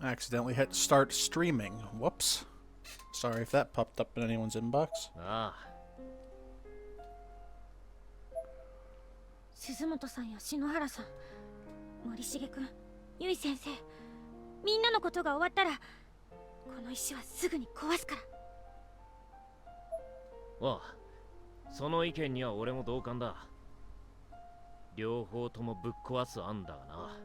I accidentally hit start streaming. Whoops. Sorry if that popped up in anyone's inbox. ああ。鈴本さんや篠原さん、森重くん、ゆい先生、みんなのことが終わったら、この石はすぐに壊すから。ああ、その意見には俺も同感だ。両方ともぶっ壊す案だがな。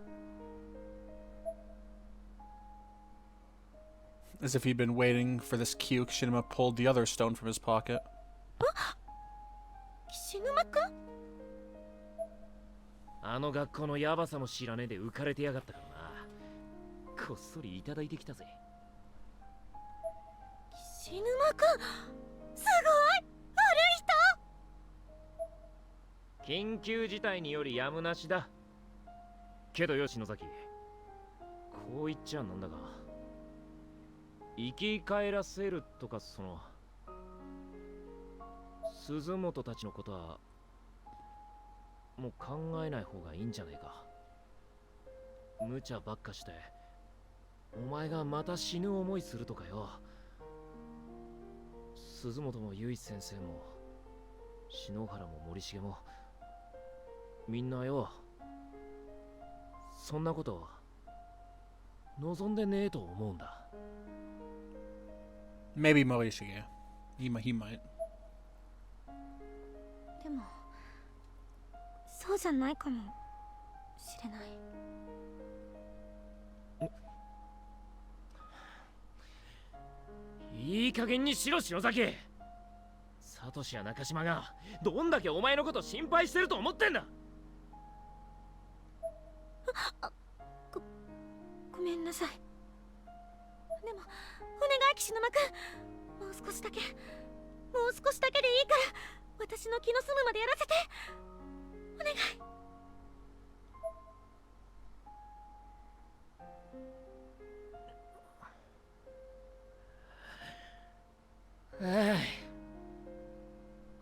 As if he'd been waiting for this cue, Kishinuma pulled the other stone from his pocket. 岸沼くん？あの学校のヤバさも知らねえで浮かれてやがったからな。こっそりいただいてきたぜ。岸沼くん、すごい！悪い緊急事態によりやむなしだ。けどよ篠崎、こう言っちゃなんだが、生き返らせるとかその鈴本たちのことはもう考えない方がいいんじゃねえか。無茶ばっかしてお前がまた死ぬ思いするとかよ。鈴本も結衣先生も篠原も森重もみんなよ、そんなこと望んでねえと思うんだ。 Maybe Morishige. He might. でも、そうじゃないかもしれない。いい加減にしろ篠崎。サトシや中島がどんだけお前のこと心配してると思ってんだ。ごめんなさい。でもお願い岸沼くん、もう少しだけでいいから私の気の済むまでやらせてお願い。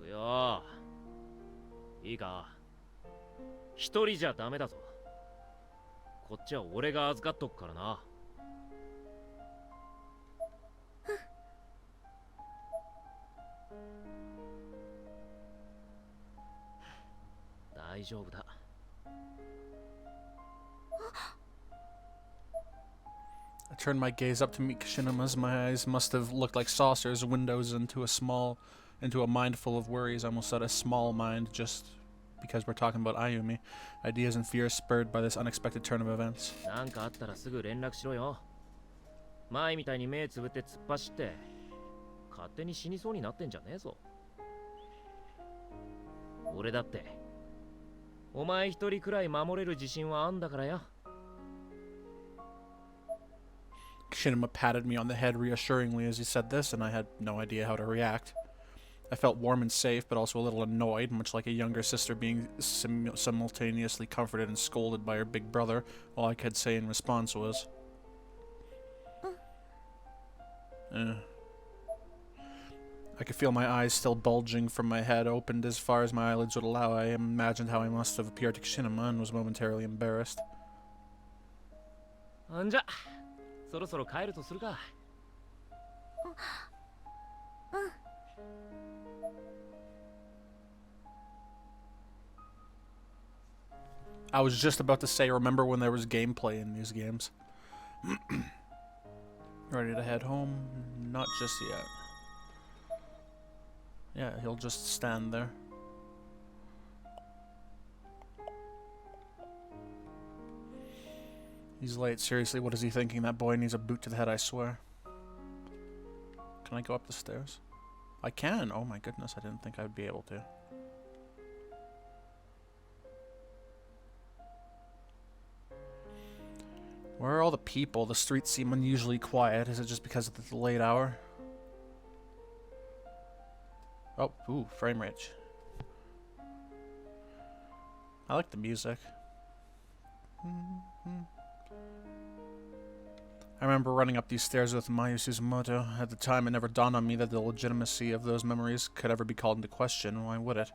いや、いいか、一人じゃダメだぞ。こっちは俺が預かっとくからな。大丈夫だ。I turned my gaze up to meet Kishinuma's. My eyes must have looked like saucers, windows into a mind full of worries. I almost said a small mind, just because we're talking about Ayumi. Ideas and fears spurred by this unexpected turn of events. なんかあったらすぐ連絡しろよ。前みたいに目つぶって突っ走って勝手に死にそうになってんじゃねえぞ。俺だってお前一人くらい守れる自信はあんだからよ。Kishinuma patted me on the head reassuringly as he said this, and I had no idea how to react. I felt warm and safe, but also a little annoyed, much like a younger sister being simultaneously comforted and scolded by her big brother. All I could say in response was, I could feel my eyes still bulging from my head, opened as far as my eyelids would allow. I imagined how I must have appeared to Kishinuma and was momentarily embarrassed. んじゃ、そろそろ帰るとするか。I was just about to say, remember when there was gameplay in these games? Ready to head home? Not just yet. Yeah, he'll just stand there. He's late. Seriously, what is he thinking? That boy needs a boot to the head, I swear. Can I go up the stairs? I can! Oh my goodness, I didn't think I'd be able to. Where are all the people? The streets seem unusually quiet. Is it just because of the late hour? Oh, ooh, frame rate. I like the music. I remember running up these stairs with Mayu Suzumoto. At the time, it never dawned on me that the legitimacy of those memories could ever be called into question. Why would it?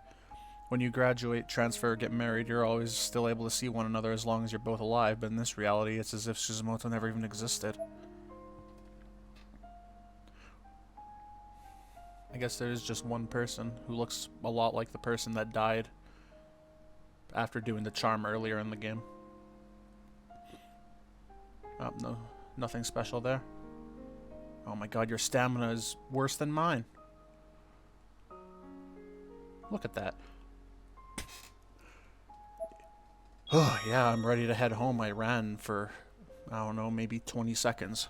When you graduate, transfer, or get married, you're always still able to see one another as long as you're both alive, but in this reality, it's as if Shizumoto never even existed. I guess there is just one person who looks a lot like the person that died after doing the charm earlier in the game. Oh, no, nothing special there. Oh my god, your stamina is worse than mine. Look at that. Oh, yeah, I'm ready to head home. I ran for, I don't know, maybe 20 seconds.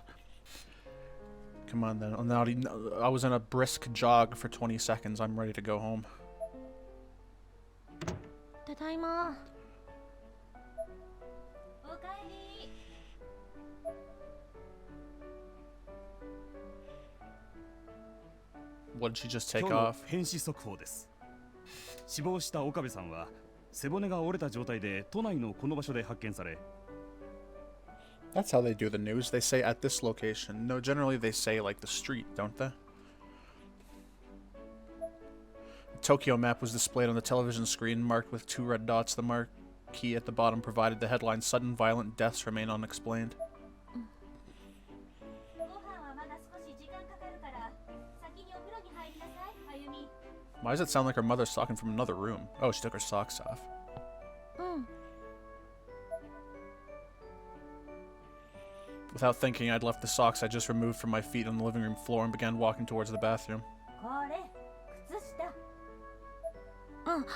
Come on, then. I was in a brisk jog for 20 seconds. I'm ready to go home. ただいま。おかえり。What did she just take 今日の off? 変死速報です。死亡した岡部さんは背骨が折れた状態で都内のこの場所で発見され、 That's how they do the news. They say at this location. No, generally they say like the street, don't they? The Tokyo map was displayed on the television screen, marked with 2 red dots. The marquee at the bottom provided the headline, "Sudden violent deaths remain unexplained." ご飯はまだ少し時間かかるから、先にお風呂に入りなさい、あゆみ。 Why does it sound like her mother's talking from another room? Oh, she took her socks off. うん。 Without thinking, I'd left the socks I just removed from my feet on the living room floor and began walking towards the bathroom. これ、靴下。うん。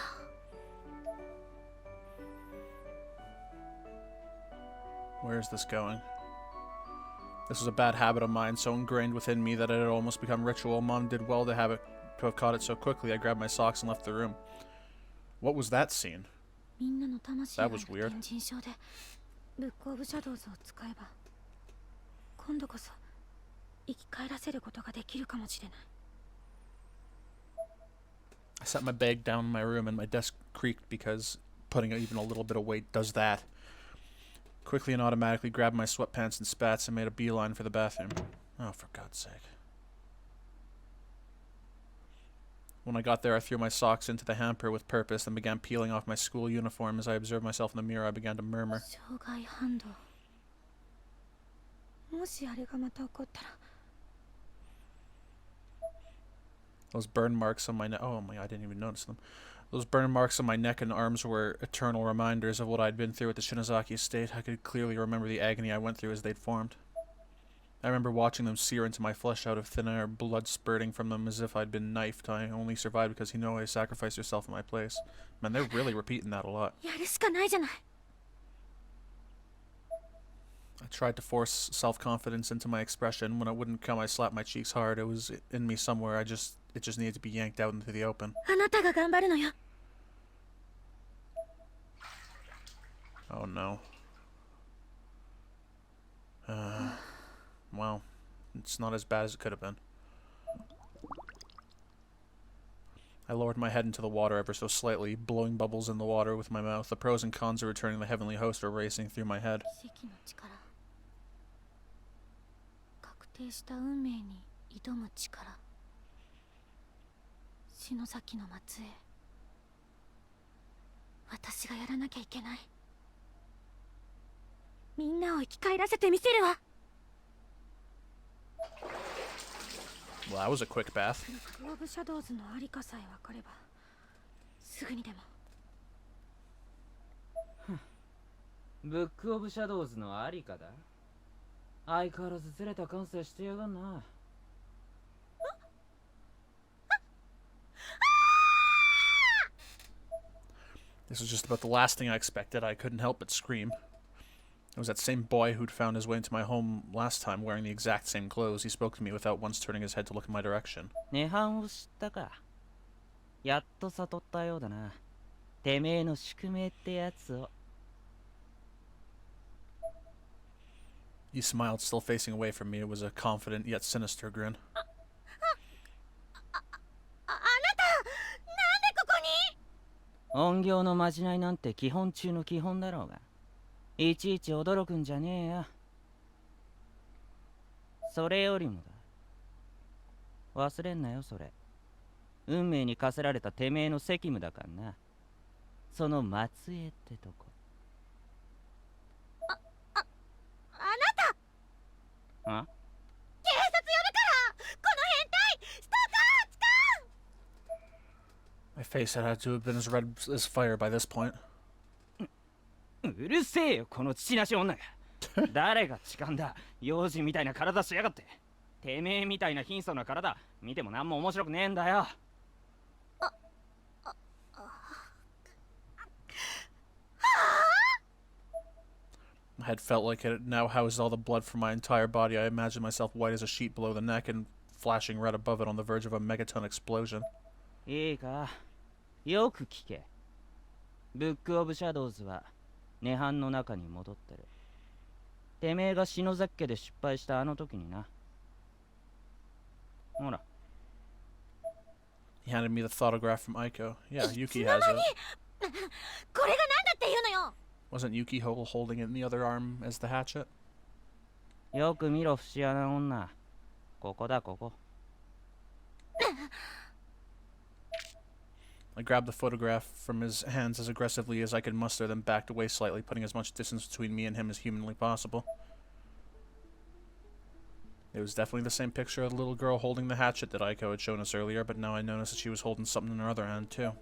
Where is this going? This was a bad habit of mine, so ingrained within me that it had almost become ritual. Mom did well to have caught it so quickly. I grabbed my socks and left the room. What was that scene? みんなの魂 That が was weird. 天神症でブックオブシャドウズを使えば今度こそ生き返らせることができるかもしれない。 I set my bag down in my room and my desk creaked because putting even a little bit of weight does that. Quickly and automatically grabbed my sweatpants and spats and made a beeline for the bathroom. Oh, for God's sake. When I got there, I threw my socks into the hamper with purpose and began peeling off my school uniform. As I observed myself in the mirror, I began to murmur. 障害反動。もしあれがまた起こったら。 Those burn marks on my neck. Oh my, I didn't even notice them. Those burn marks on my neck and arms were eternal reminders of what I'd been through at the Shinozaki estate. I could clearly remember the agony I went through as they'd formed. I remember watching them sear into my flesh out of thin air, blood spurting from them as if I'd been knifed. I only survived because Hinoe sacrificed herself in my place. Man, they're really repeating that a lot. やるしかないじゃない。 I tried to force self-confidence into my expression. When it wouldn't come, I slapped my cheeks hard. It was in me somewhere. It just needed to be yanked out into the open. あなたが頑張るのよ。 Oh no. Well, it's not as bad as it could have been. I lowered my head into the water ever so slightly, blowing bubbles in the water with my mouth. The pros and cons of returning the heavenly host were racing through my head. 奇跡の力。確定した運命に挑む力。篠崎の末裔。私がやらなきゃいけない。みんなを生き返らせてみせるわ。 Well, that was a quick bath. ブックオブシャドウズのありかさえ分かればすぐにでも。ブックオブシャドウズのありかだ。相変わらずずれた感性してやがんな。This was just about the last thing I expected. I couldn't help but scream. It was that same boy who'd found his way into my home last time wearing the exact same clothes. He spoke to me without once turning his head to look in my direction. 涅槃を知ったか。やっと悟ったようだな。てめえの宿命ってやつを。He smiled, still facing away from me. It was a confident yet sinister grin. あなたなんでここに？怨行のまじないなんて基本中の基本だろうが。いちいち驚くんじゃねえよ。それよりもだ。忘れんなよそれ。運命に課せられたてめえの責務だからな。その末裔ってとこ。あなたあ、警察呼ぶからこの変態ストーカー痴漢 My face had to have been as red as fire by this point. うるせえよこの父なし女が。誰が痴漢だ。幼児みたいな体しやがって。てめえみたいな貧相な体見ても何も面白くねえんだよ。My head felt like it now housed all the blood from my entire body. I imagined myself white as a sheet below the neck and flashing red above it on the verge of a megaton explosion. いいか、よく聞け。ブックオブシャドウズは涅槃の中に戻ってる。てめえが篠崎家で失敗したあの時にな。ほら。 He handed me the photograph from Aiko. Yeah, い Yuki つの has 間に it. これが何だっていうのよ Wasn't Yuki holding it in the other arm as the hatchet? よく見ろ節穴女。ここだここ。 I grabbed the photograph from his hands as aggressively as I could muster, then backed away slightly, putting as much distance between me and him as humanly possible. It was definitely the same picture of the little girl holding the hatchet that Aiko had shown us earlier, but now I noticed that she was holding something in her other hand, too.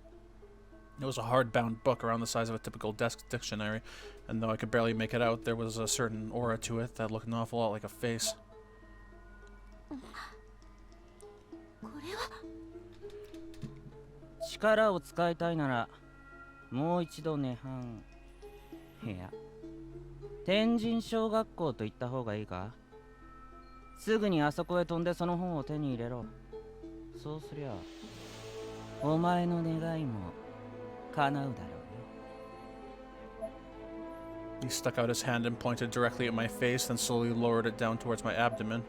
It was a hardbound book around the size of a typical desk dictionary, and though I could barely make it out, there was a certain aura to it that looked an awful lot like a face. これは力を使いたいならもう一度涅槃。いや、天神小学校と言った方がいいか。すぐにあそこへ飛んでその本を手に入れろ。そうすりゃお前の願いも叶うだろうよ。 He stuck out his hand and pointed directly at my face, then slowly lowered it down towards my abdomen.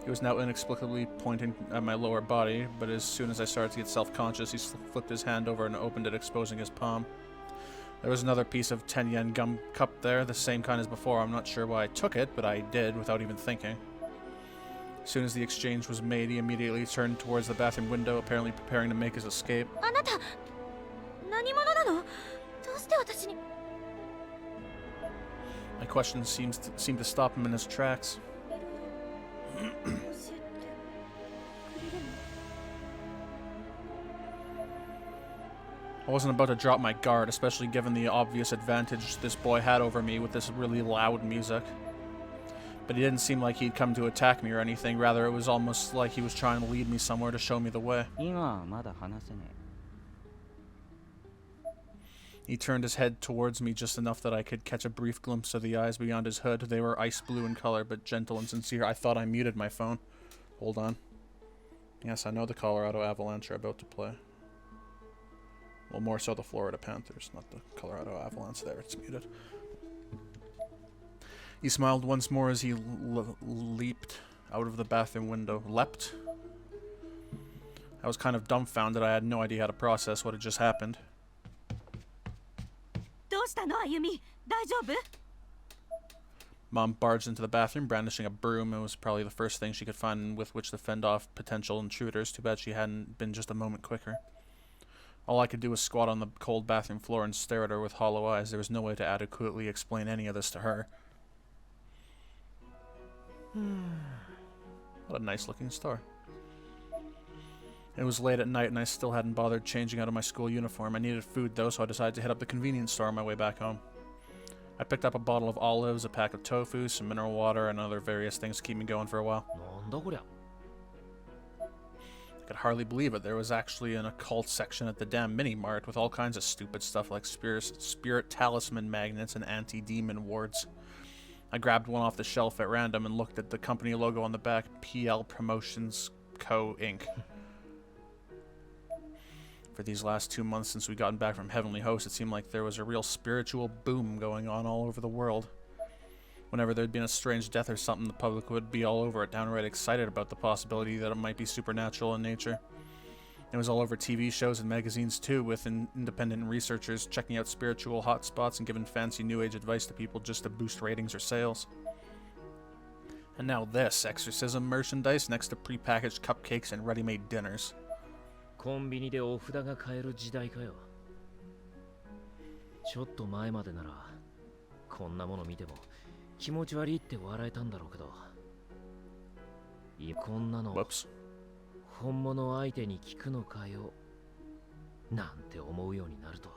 He was now inexplicably pointing at my lower body, but as soon as I started to get self-conscious, he flipped his hand over and opened it, exposing his palm. There was another piece of 10 yen gum cup there, the same kind as before. I'm not sure why I took it, but I did without even thinking. As soon as the exchange was made, he immediately turned towards the bathroom window, apparently preparing to make his escape. あなた何者なのどうして私に My question seemed to stop him in his tracks. 教えてくれるの I wasn't about to drop my guard, especially given the obvious advantage this boy had over me with this really loud music. But he didn't seem like he'd come to attack me or anything, rather it was almost like he was trying to lead me somewhere to show me the way. 今はまだ話せね He turned his head towards me just enough that I could catch a brief glimpse of the eyes beyond his hood. They were ice blue in color, but gentle and sincere. I thought I muted my phone. Hold on. Yes, I know the Colorado Avalanche are about to play. Well, more so the Florida Panthers, not the Colorado Avalanche. There, it's muted. He smiled once more as he leaped out of the bathroom window. Leapt? I was kind of dumbfounded. I had no idea how to process what had just happened. どうしたのあゆみ大丈夫 Mom barged into the bathroom, brandishing a broom. It was probably the first thing she could find with which to fend off potential intruders. Too bad she hadn't been just a moment quicker. All I could do was squat on the cold bathroom floor and stare at her with hollow eyes. There was no way to adequately explain any of this to her. What a nice-looking star. It was late at night, and I still hadn't bothered changing out of my school uniform. I needed food, though, so I decided to hit up the convenience store on my way back home. I picked up a bottle of olives, a pack of tofu, some mineral water, and other various things to keep me going for a while. なんだこりゃ I could hardly believe it. There was actually an occult section at the damn mini-mart with all kinds of stupid stuff like spirit talisman magnets and anti-demon wards. I grabbed one off the shelf at random and looked at the company logo on the back, PL Promotions Co. Inc. For these last 2 months since we gotten back from Heavenly Host, it seemed like there was a real spiritual boom going on all over the world. Whenever there'd been a strange death or something, the public would be all over it, downright excited about the possibility that it might be supernatural in nature. It was all over TV shows and magazines too, with independent researchers checking out spiritual hotspots and giving fancy new age advice to people just to boost ratings or sales. And now this, exorcism merchandise next to prepackaged cupcakes and ready-made dinners. コンビニでお札が買える時代かよちょっと前までならこんなもの見ても気持ち悪いって笑えたんだろうけど、こんなの Whoops. 本物相手に聞くのかよなんて思うようになるとは。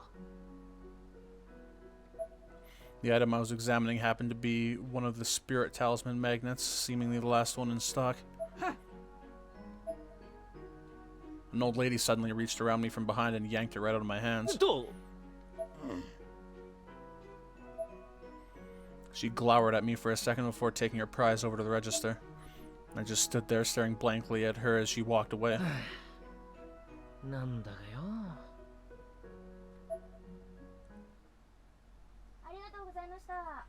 The item I was examining happened to be one of the spirit talisman magnets, seemingly the last one in stock. An old lady suddenly reached around me from behind and yanked it right out of my hands. どう She glowered at me for a second before taking her prize over to the register. I just stood there staring blankly at her as she walked away. なんだかよ。ありがとうございました。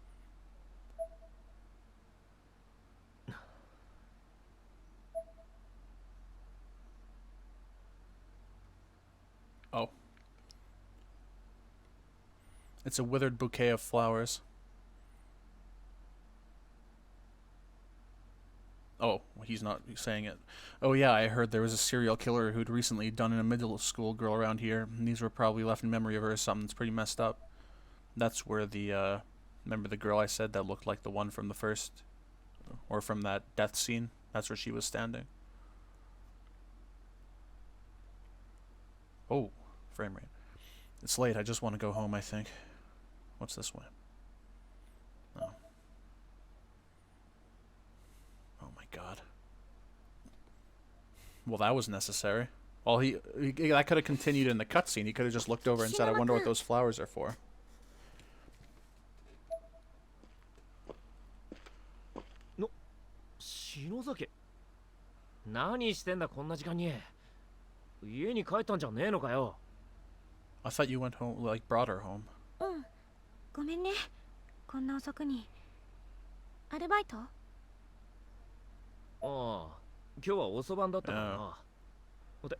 Oh. It's a withered bouquet of flowers. Oh, he's not saying it. Oh yeah, I heard there was a serial killer who'd recently done in a middle school girl around here. And these were probably left in memory of her or something. It's pretty messed up. That's where the, remember the girl I said that looked like the one from the first, or from that death scene? That's where she was standing. Oh, frame rate. It's late, I just want to go home, I think. What's this way? Oh. Oh my god. Well, that was necessary. Well, that could have continued in the cutscene. He could have just looked over and said, I wonder what those flowers are for. 篠崎、何してんだこんな時間に。家に帰ったんじゃねえのかよ。 I thought you went home, like brought her home. うん。ごめんね。こんな遅くに。アルバイト？ああ、今日は遅番だったからな。で、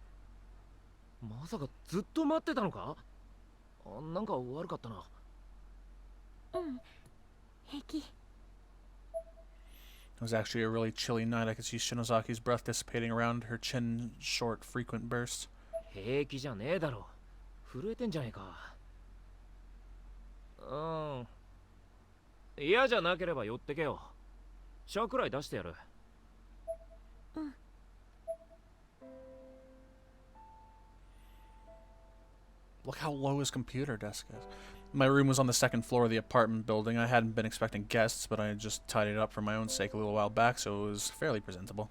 まさかずっと待ってたのか？なんか悪かったな。うん。平気。 It was actually a really chilly night. I could see Shinozaki's breath dissipating around her chin, short, frequent bursts. 平気じゃねえだろ。震えてんじゃねえか。うん。嫌じゃなければ寄ってけよ。茶くらい出してやる。うん。 Look how low his computer desk is. My room was on the second floor of the apartment building. I hadn't been expecting guests, but I had just tidied it up for my own sake a little while back, so it was fairly presentable.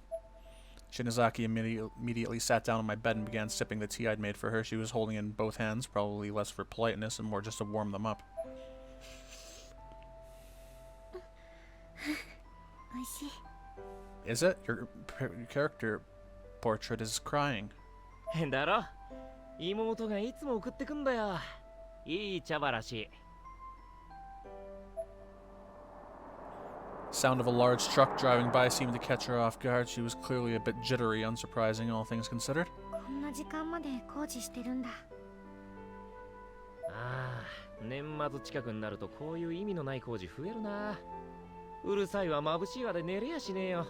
Shinozaki immediately sat down on my bed and began sipping the tea I'd made for her. She was holding it in both hands, probably less for politeness and more just to warm them up. おいしい。 Is it? Your character portrait is crying. だろ？妹がいつも送ってくんだよ。いい茶話。 Sound of a large truck driving by seemed to catch her off guard. She was clearly a bit jittery, unsurprising, all things considered. こんな時間まで工事してるんだ。ああ、年末近くになるとこういう意味のない工事増えるな。うるさいわ、眩しいわで寝れやしねえよ。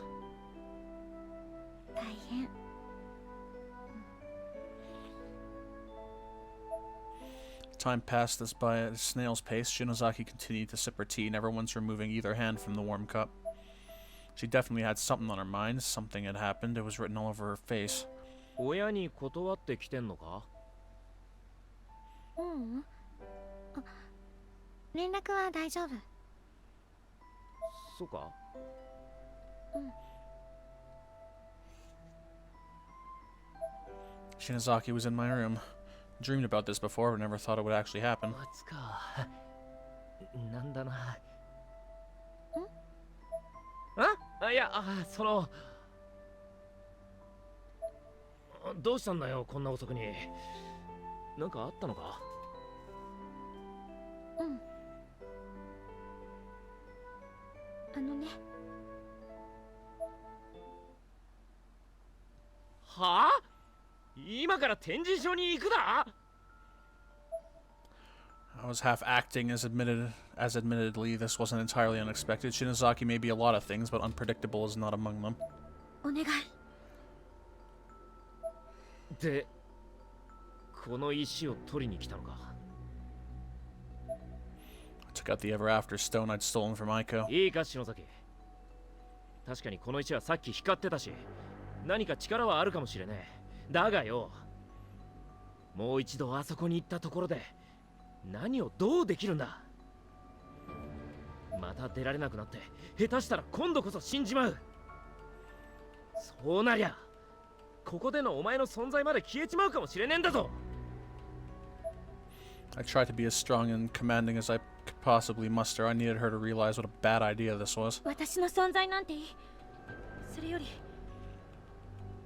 大変。 Time passed us by at a snail's pace. Shinozaki continued to sip her tea, never once removing either hand from the warm cup. She definitely had something on her mind. Something had happened. It was written all over her face. 親に断ってきてんのか？ううん。あ、連絡は大丈夫。そうか？うん。 Shinozaki was in my room. Dreamed about this before, but never thought it would actually happen. 松か。なんだな。いや、その。どうしたんだよ、こんな遅くに。なんかあったのか？うん。あのね。はあ？今から展示場に行くだ？ I was half acting as admittedly this wasn't entirely unexpected. Shinozaki may be a lot of things, but unpredictable is not among them. お願い。で、この石を取りに来たのか？ Got the ever after stone I'd stolen from Aiko. いいか篠崎、確かにこの石はさっき光ってたし、何か力はあるかもしれねえ。だがよ、もう一度あそこに行ったところで何をどうできるんだ。また出られなくなって下手したら今度こそ死んじまう。そうなりゃここでのお前の存在まで消えちまうかもしれねえんだぞ。 I tried to be as strong and commanding as I could possibly muster. I needed her to realize what a bad idea this was. 私の存在なんていい。それより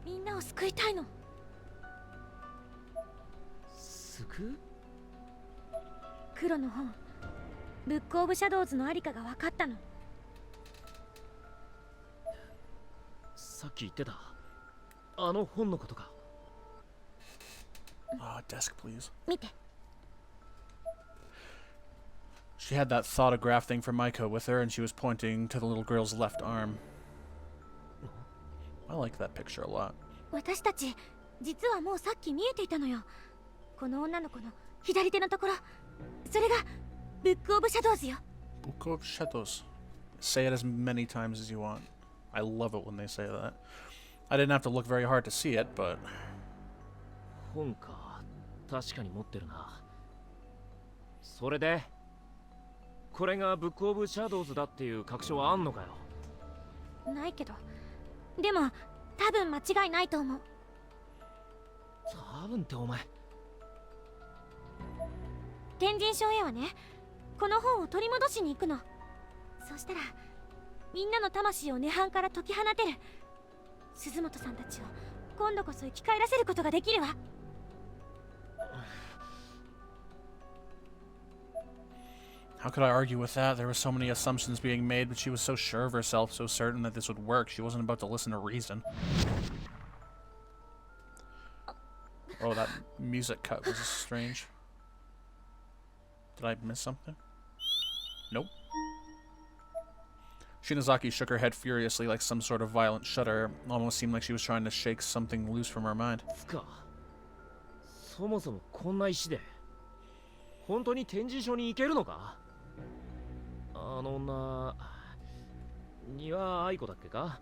みんなを救いたいの。救う？黒の本、ブックオブシャドウズのありかが分かったの。さっき言ってたあの本のことか。Ah, desk, please. 見て。She had that thoughtograph thing from Maiko with her, and she was pointing to the little girl's left arm. I like that picture a lot. 私たち実はもうさっき見えていたのよ。この女の子の左手のところ、それがブックオブシャドウズよ。Book of Shadows. Say it as many times as you want. I love it when they say that. I didn't have to look very hard to see it, but 本か、確かに持ってるな。それでこれがブックオブシャドウズだっていう確証はあんのかよ。ないけど、でも多分間違いないと思う。多分ってお前。天神賞へはね、この本を取り戻しに行くの。そしたらみんなの魂を涅槃から解き放てる。鈴本さんたちを今度こそ生き返らせることができるわ。how could I argue with that? There were so many assumptions being made, but she was so sure of herself, so certain that this would work. She wasn't about to listen to reason. Oh, that music cut was strange. Did I miss something? Nope. Shinozaki shook her head furiously like some sort of violent shudder. Almost seemed like she was trying to shake something loose from her mind. つか、そもそもこんな石で本当に天神賞に行けるのか。あの女、庭愛子だっけか。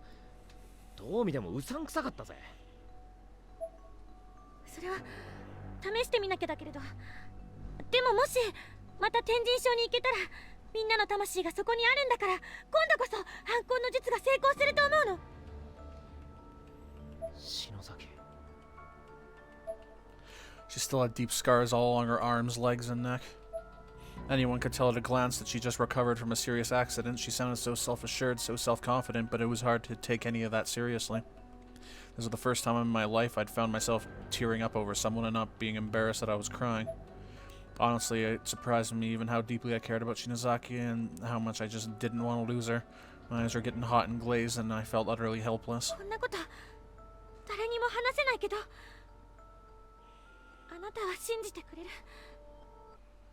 どう見てもうさんくさかったぜ。それは試してみなきゃだけれど、でももしまた天神賞に行けたらみんなの魂がそこにあるんだから、今度こそ反抗の術が成功すると思うの。篠崎。 She still had deep scars all along her arms, legs, and neck. Anyone could tell at a glance that she just recovered from a serious accident. She sounded so self-assured, so self-confident, but it was hard to take any of that seriously. This was the first time in my life I'd found myself tearing up over someone and not being embarrassed that I was crying. Honestly, it surprised me even how deeply I cared about Shinozaki and how much I just didn't want to lose her. My eyes were getting hot and glazed, and I felt utterly helpless. こんなこと誰にも話せないけど、あなたは信じてくれる、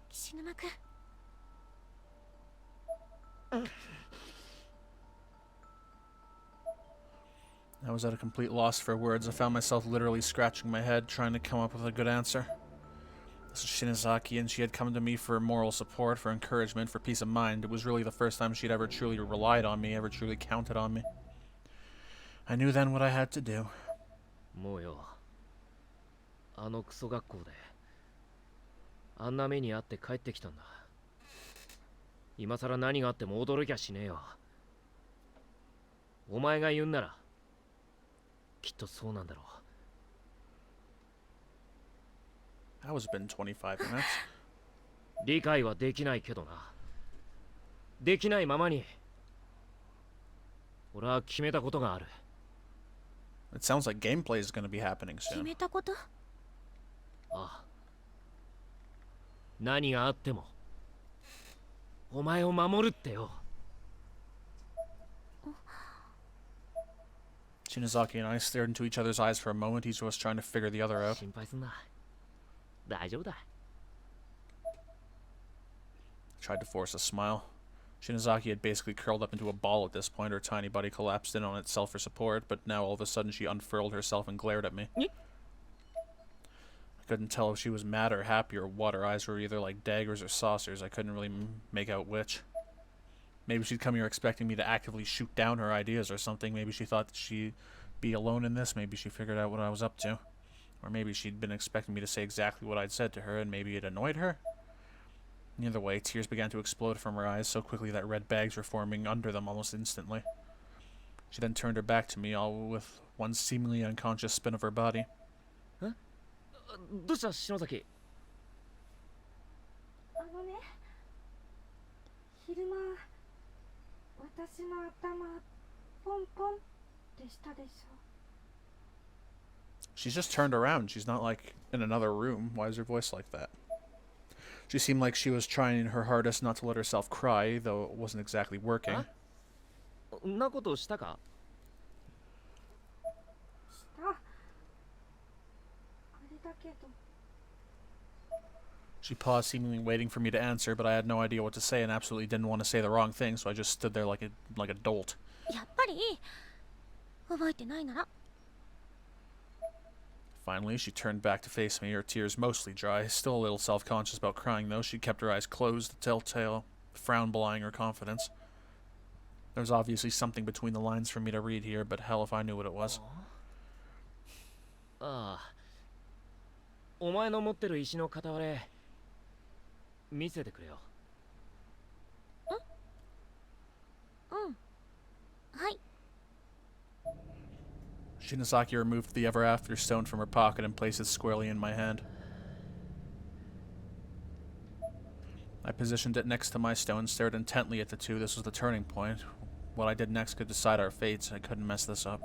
岸沼君。I was at a complete loss for words. I found myself literally scratching my head, trying to come up with a good answer. This was Shinozaki, and she had come to me for moral support, for encouragement, for peace of mind. It was really the first time she'd ever truly relied on me, ever truly counted on me. I knew then what I had to do. もうよ、あのクソ学校であんな目に遭って帰ってきたんだ。今さら何があっても驚きゃしねえよ。お前が言うんならきっとそうなんだろう。 That was been 25 minutes. 理解はできないけどな。できないままに俺は決めたことがある。 It sounds like gameplay is going to be happening 決 soon. めたこと？ああ、何があってもお前を守るってよ。 Shinozaki and I stared into each other's eyes for a moment, each of us trying to figure the other out. 心配すんな。大丈夫だ。 Tried to force a smile. Shinozaki had basically curled up into a ball at this point. Her tiny body collapsed in on itself for support, but now all of a sudden she unfurled herself and glared at me. I Couldn't tell if she was mad or happy or what. Her eyes were either like daggers or saucers. I couldn't really make out which. Maybe she'd come here expecting me to actively shoot down her ideas or something. Maybe she thought that she'd be alone in this. Maybe she figured out what I was up to. Or maybe she'd been expecting me to say exactly what I'd said to her, and maybe it annoyed her. Either way, tears began to explode from her eyes so quickly that red bags were forming under them almost instantly. She then turned her back to me, all with one seemingly unconscious spin of her body. どうした篠崎。あのね、昼間私の頭ポンポンってしたでしょ。 She's just turned around. She's not like in another room. Why is her voice like that? She seemed like she was trying her hardest not to let herself cry, though it wasn't exactly working. んなことしたか。したあれだけど She paused, seemingly waiting for me to answer, but I had no idea what to say and absolutely didn't want to say the wrong thing, so I just stood there like a dolt. やっぱり覚えてないなら Finally, she turned back to face me, her tears mostly dry. Still a little self-conscious about crying, though. She kept her eyes closed, the telltale frown belying her confidence. There was obviously something between the lines for me to read here, but hell if I knew what it was. ああ。お前の持ってる石の片割れ見せてくれよ。はい Shinozaki removed the ever after stone from her pocket and placed it squarely in my hand. I positioned it next to my stone, stared intently at the two. This was the turning point. What I did next could decide our fates. I couldn't mess this up.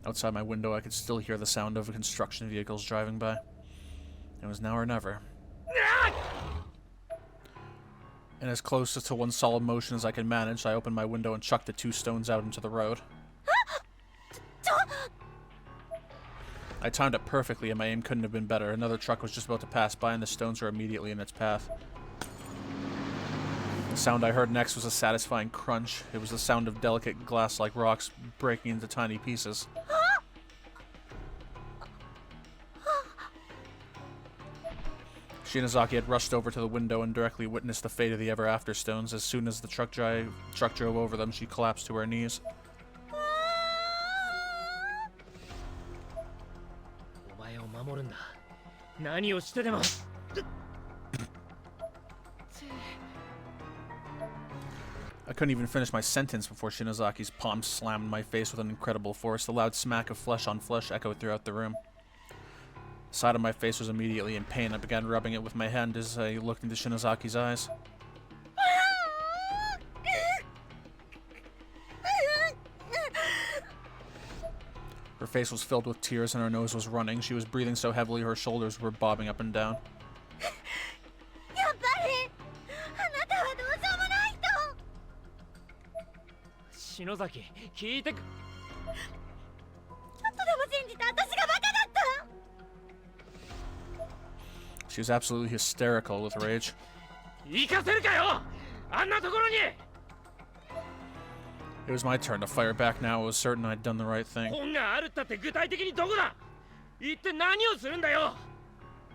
Outside my window, I could still hear the sound of construction vehicles driving by. It was now or never. And as close to one solid motion as I could manage, I opened my window and chucked the two stones out into the road. I timed it perfectly and my aim couldn't have been better. Another truck was just about to pass by and the stones were immediately in its path. The sound I heard next was a satisfying crunch. It was the sound of delicate glass-like rocks breaking into tiny pieces. Shinozaki had rushed over to the window and directly witnessed the fate of the ever after stones. As soon as the truck drove over them, she collapsed to her knees. お前を守るんだ。何をしてでも。I couldn't even finish my sentence before Shinozaki's palm slammed my face with an incredible force. The loud smack of flesh on flesh echoed throughout the room. The side of my face was immediately in pain. I began rubbing it with my hand as I looked into Shinozaki's eyes. Her face was filled with tears and her nose was running. She was breathing so heavily her shoulders were bobbing up and down. やっぱりあなたはどうしようもない人。篠崎、聞いてく。ちょっとでも信じた私がバカだった。 She was absolutely hysterical with rage. 行かせるかよ。あんなところに。 It was my turn to fire back now. I was certain I'd done the right thing. 本があるったって具体的にどこだ。一体何をするんだよ。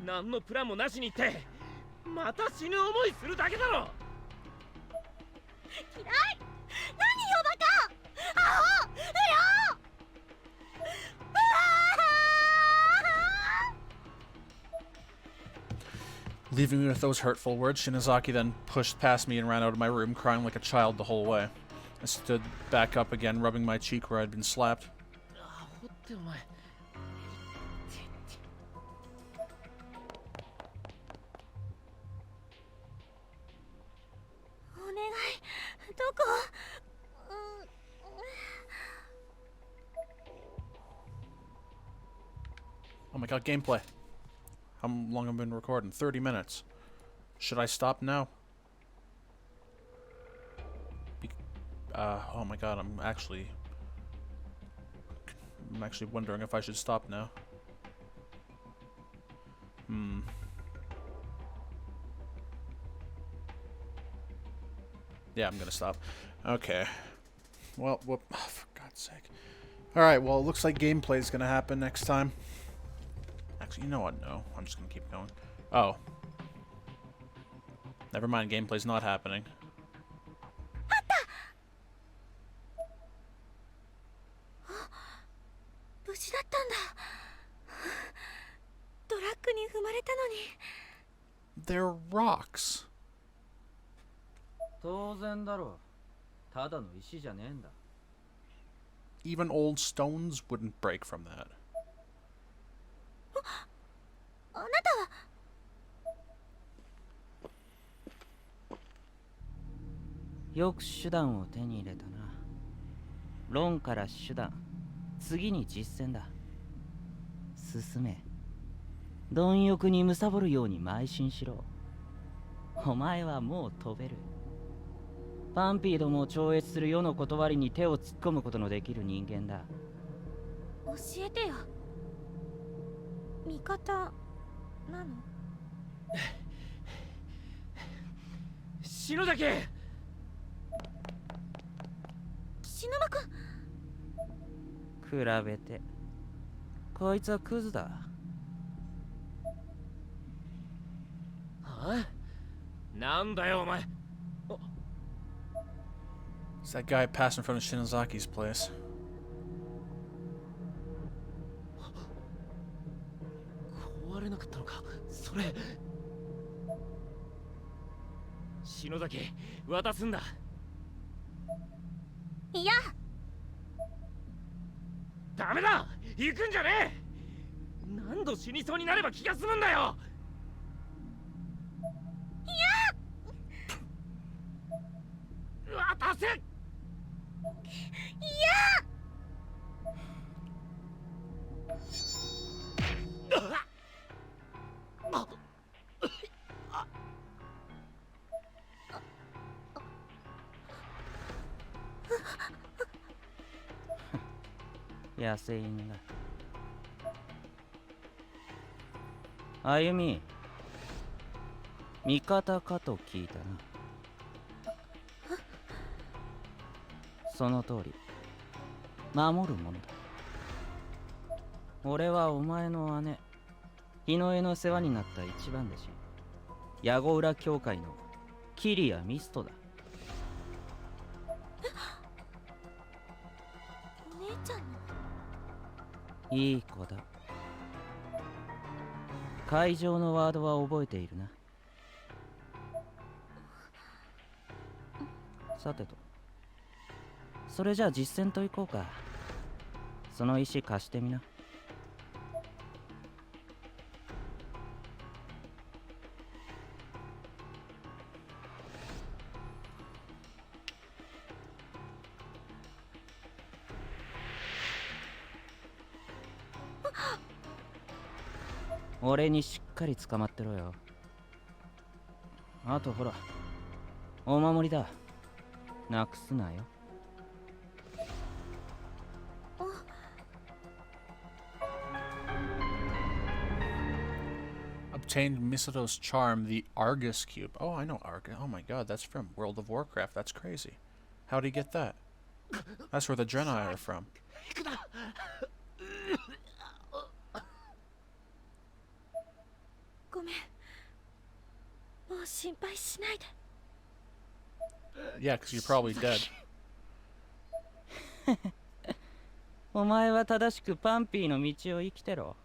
何のプランもなしに行ってまた死ぬ思いするだけだろ。嫌い。何よバカ。アホ。うよ。 Leaving me with those hurtful words, Shinozaki then pushed past me and ran out of my room, crying like a child the whole way. I stood back up again, rubbing my cheek where I'd been slapped. アホってお前。お願い。どこ。Oh my god, gameplay. How long have I been recording? 30 minutes. Should I stop now? Oh my god, I'm actually wondering if I should stop now. Yeah, I'm gonna stop. Okay. Well, whoop, oh, for God's sake. Alright, well, it looks like gameplay's gonna happen next time. Actually, you know what? No. I'm just gonna keep going. Oh. Never mind, gameplay's not happening. 無事だったんだ。トラックに踏まれたのに。They're rocks. 当然だろう。ただの石じゃねえんだ。Even old stones wouldn't break from that. あなたは。よく手段を手に入れたな。論から手段、次に実践だ。進め。貪欲に貪るように邁進しろ。お前はもう飛べる。パンピーどもを超越する世の断りに手を突っ込むことのできる人間だ。教えてよ。味方なの？篠崎。篠間くん。比べてこいつはクズだ。はあ？なんだよお前。 It's that guy passing in front of Shinozaki's place. 壊れなかったのかそれ。篠崎渡すんだ。いや。ダメだ行くんじゃねえ。何度死にそうになれば気が済むんだよ。いや渡せ。野生犬だ。歩み、味方かと聞いたな。その通り、守るものだ。俺はお前の姉、日の絵の世話になった一番弟子、矢後浦教会のキリアミストだ。お姉ちゃんの。いい子だ。会場のワードは覚えているな。さてと、それじゃあ実践といこうか。その石貸してみな。俺にしっかり捕まってろよ。あとほら、お守りだ。なくすなよ。Obtained Misato's charm, the Argus cube. Oh, I know Argus. Oh my god, that's from World of Warcraft. That's crazy. How'd he get that? That's where the Draenei are from. ごめん。もう心配しないで。 Yeah, because you're probably dead. お前は正しくパンピーの道を生きてろ。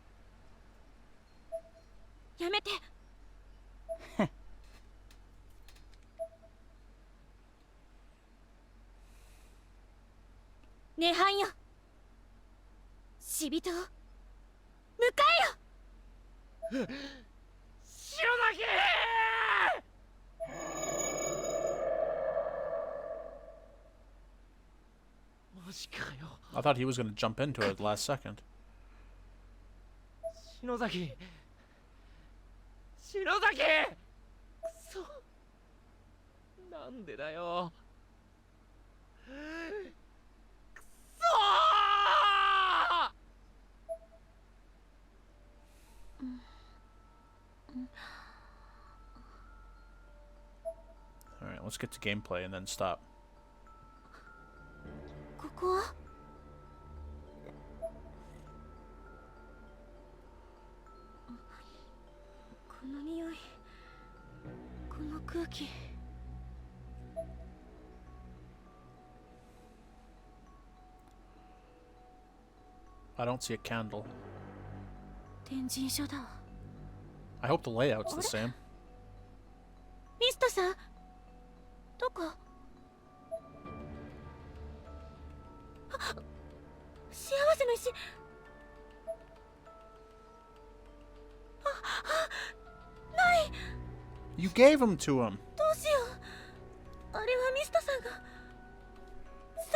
やめて。涅槃よ。死人を迎えよ。篠崎。 マジかよ。 I thought he was going to jump into it last second. 篠崎。篠崎。くそ。なんでだよ。くそAlright, let's get to gameplay and then stop. こはこの匂い、この空気。I don't see a candle. 天神書だわ。 I hope the layout's the same. ミストさん、どこ？あ、幸せの石。ない。 You gave them to him. どうしよう。あれはミストさんが。そ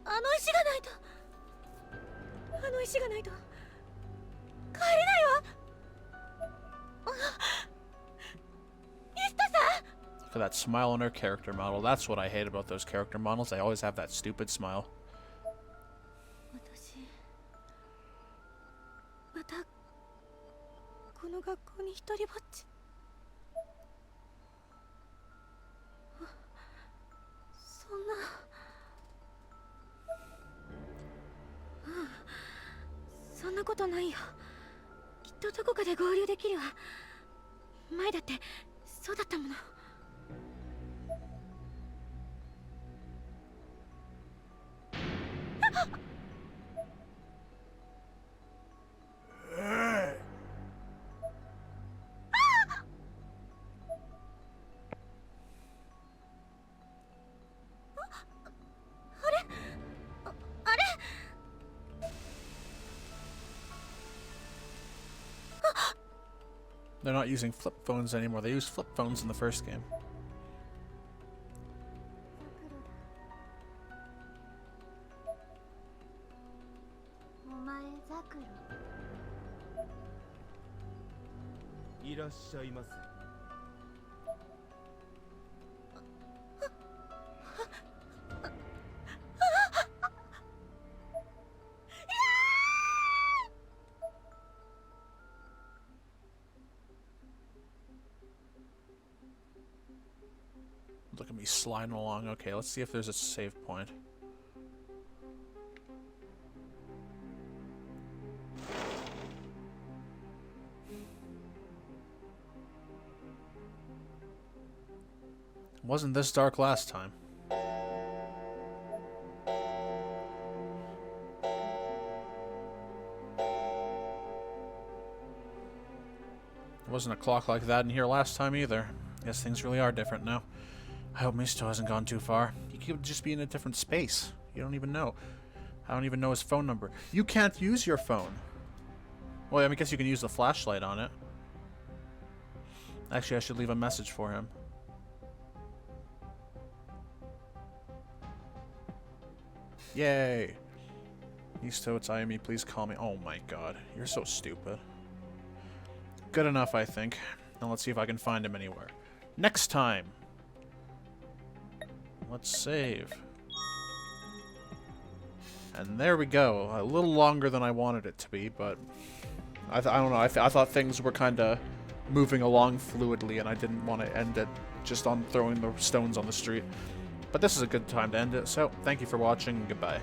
んな、あの石がないと。あの石がないと帰れないわ。ミストさん。 Look at that smile on her character model. That's what I hate about those character models. They always have that stupid smile. 私またこの学校に一人ぼっち。そんな。そんなことないよ。きっとどこかで合流できるわ。前だってそうだったもの。They're not using flip phones anymore. They used flip phones in the first game. お前ザクロ。いらっしゃいませ。Look at me sliding along. Okay, let's see if there's a save point. Wasn't this dark last time? Wasn't a clock like that in here last time either. Guess things really are different now. I hope Misto hasn't gone too far. He could just be in a different space. You don't even know. I don't even know his phone number. You can't use your phone. Well, I guess you can use the flashlight on it. Actually, I should leave a message for him. Yay! Misto, it's Ayumi. Please call me. Oh my god. You're so stupid. Good enough, I think. Now let's see if I can find him anywhere. Next time! Let's save. And there we go. A little longer than I wanted it to be, but I don't know. I thought things were kind of moving along fluidly, and I didn't want to end it just on throwing the stones on the street. But this is a good time to end it, so thank you for watching, and goodbye.